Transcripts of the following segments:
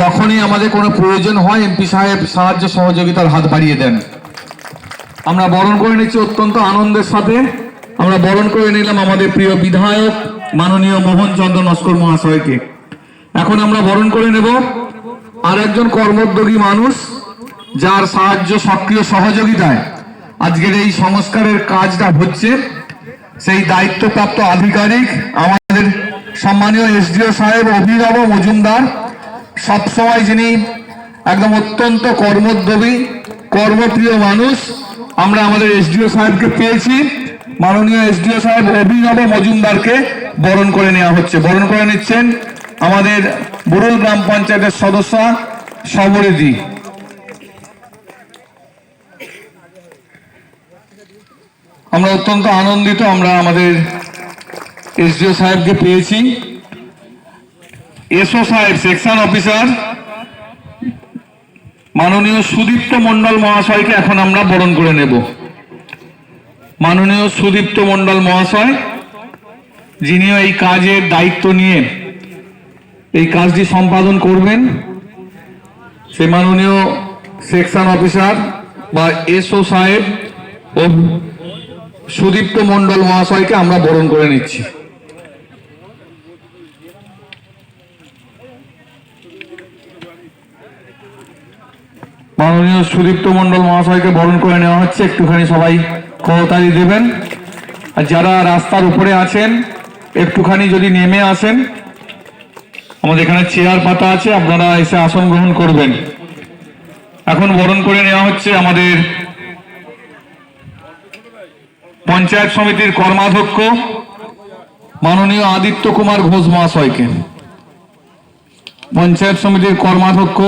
যখনই আমাদের কোনো প্রয়োজন হয় এমপি সাহেব সাহায্য সহযোগিতার হাত বাড়িয়ে দেন। আমরা বরণ করে নিচ্ছি অত্যন্ত আনন্দের সাথে। আমরা বরণ করে নিলাম আমাদের প্রিয় বিধায়ক মাননীয় মোহন চন্দ্র নস্কর মহাশয়কে। এখন আমরা বরণ করে নেব আর একজন কর্মোদ্যোগী মানুষ, যার সাহায্য সক্রিয় সহযোগিতায় আজকের এই সংস্কারের কাজটা হচ্ছে। সেই দায়িত্বপ্রাপ্ত আধিকারিক আমাদের সম্মানীয় এসডিও সাহেব অভিনব মজুমদার, সবসময় যিনি একদম অত্যন্ত কর্মোদ্যোগী কর্মপ্রিয় মানুষ। আমরা আমাদের এসডিও সাহেবকে পেয়েছি, মাননীয় এসডিও সাহেব অভিনব মজুমদারকে বরণ করে নেওয়া হচ্ছে। বরণ করে নিচ্ছেন আমাদের বুরুল গ্রাম পঞ্চায়েতের সদস্য সবরিদি। আমরা অত্যন্ত আনন্দিত, আমরা আমাদের এসডিও সাহেবকে পেয়েছি। এসও সাহেব সেকশন অফিসার মাননীয় সুদীপ্ত মন্ডল মহাশয়কে এখন আমরা বরণ করে নেব। মাননীয় সুদীপ্ত মন্ডল মহাশয়, যিনিও এই কাজের দায়িত্ব নিয়ে এই কাজটি সম্পাদন করবেন, সে মাননীয় সেকশন অফিসার বা এসও সাহেব ও সুদীপ্ত মন্ডল মহাশয়কে আমরা বরণ করে নিচ্ছি। মাননীয় সুদীপ্ত মন্ডল মহাশয়কে বরণ করে নেওয়া হচ্ছে। একটুখানি সবাই করতালি দেবেন। আর যারা রাস্তার উপরে আছেন একটুখানি যদি নেমে আসেন, আমাদের এখানে চেয়ার পাতা আছে, আপনারা এসে আসন গ্রহণ করবেন। এখন বরণ করে নেওয়া হচ্ছে আমাদের পঞ্চায়েত সমিতির কর্মাধ্যক্ষ মাননীয় আদিত্য কুমার ঘোষ মহাশয়কে। পঞ্চায়েত সমিতির কর্মাধ্যক্ষ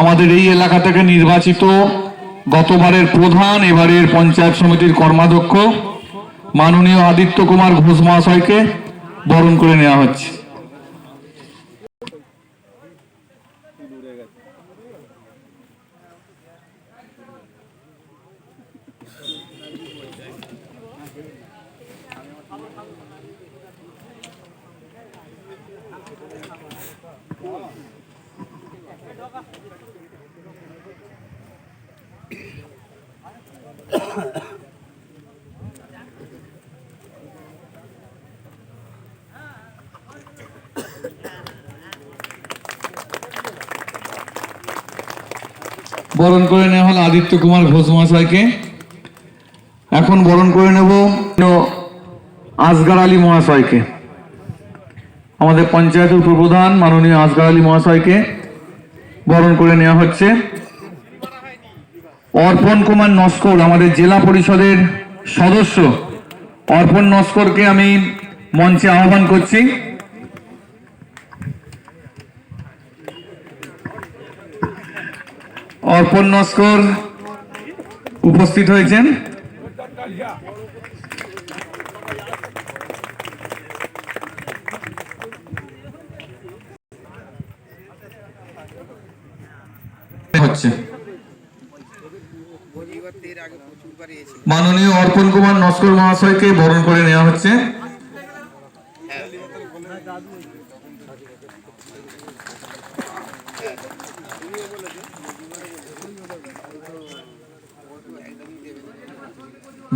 আমাদের এই এলাকা থেকে নির্বাচিত, গতবারের প্রধান, এবারের পঞ্চায়েত সমিতির কর্মাধ্যক্ষ মাননীয় আদিত্য কুমার ঘোষ মহাশয়কে বরণ করে নেওয়া হচ্ছে। বরণ করে নেওয়া হল আদিত্য কুমার ঘোষ মহাশয়কে। এখন বরণ করে নেব আসগার আলী মহাশয়কে। আমাদের পঞ্চায়েতের উপপ্রধান মাননীয় আসগার আলী মহাশয়কে বরণ করে নেওয়া হচ্ছে। অর্পণ কুমার নস্কর, আমাদের জেলা পরিষদের সদস্য অর্পণ নস্করকে আমি মঞ্চে আহ্বান করছি। অর্পণ নস্কর উপস্থিত হয়েছেন। হচ্ছে মাননীয় অর্পণ কুমার নস্কর মহাশয়কে বরণ করে নেওয়া হচ্ছে।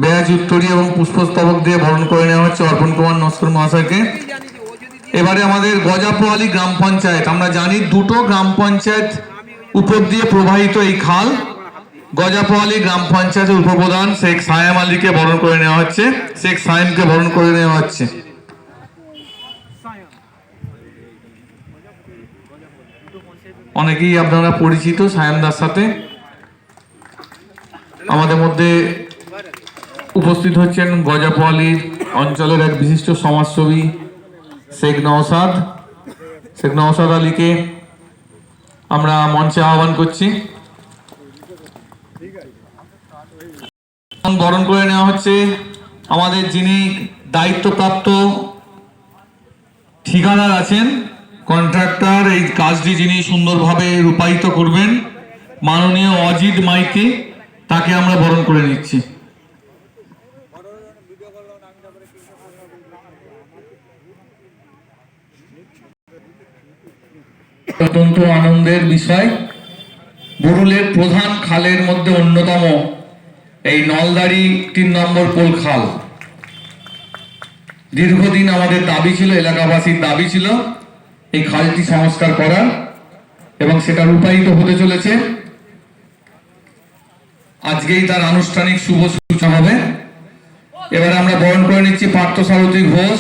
ব্যাজ উত্তরী এবং পুষ্পস্তবক দিয়ে বরণ করে নেওয়া হচ্ছে অর্পণ কুমার নস্কর মহাশয়কে। এবারে আমাদের গজাপোয়ালি গ্রাম পঞ্চায়েত, আমরা জানি দুটো গ্রাম পঞ্চায়েত উপর দিয়ে প্রবাহিত এই খাল। গজাপোয়ালি গ্রাম পঞ্চায়েতের উপপ্রধান শেখ সায়েম আলীকে বরণ করে নেওয়া হচ্ছে। শেখ সায়েমকে বরণ করে নেওয়া হচ্ছে। অনেকেই আপনারা পরিচিত সায়েমদার সাথে। আমাদের মধ্যে উপস্থিত হচ্ছেন গজাপোয়ালি অঞ্চলের এক বিশিষ্ট সমাজসেবী শেখ নওশাদ। শেখ নওশাদ আলীকে আমরা মঞ্চে আহ্বান করছি। বরণ করে নেওয়া হচ্ছে আমাদের যিনি দায়িত্বপ্রাপ্ত ঠিকাদার আছেন, কন্ট্রাক্টর, এই কাজটি যিনি সুন্দরভাবে রূপায়িত করবেন, মাননীয় অজিত মাইতি, তাকে আমরা বরণ করে নিচ্ছি। অত্যন্ত আনন্দের বিষয়। বুরুলের প্রধান খালের মধ্যে অন্যতম এই নলদাড়ি 3 নম্বর পোল খাল। দীর্ঘদিন আমাদের দাবি ছিল, এলাকাবাসীর দাবি ছিল এই খালটি সংস্কার করার, এবং সেটা রূপায়িত হতে চলেছে। আজকেই তার আনুষ্ঠানিক শুভ সূচনা হবে। এবারে আমরা বরণ করে নিচ্ছি পার্থসারথী ঘোষ।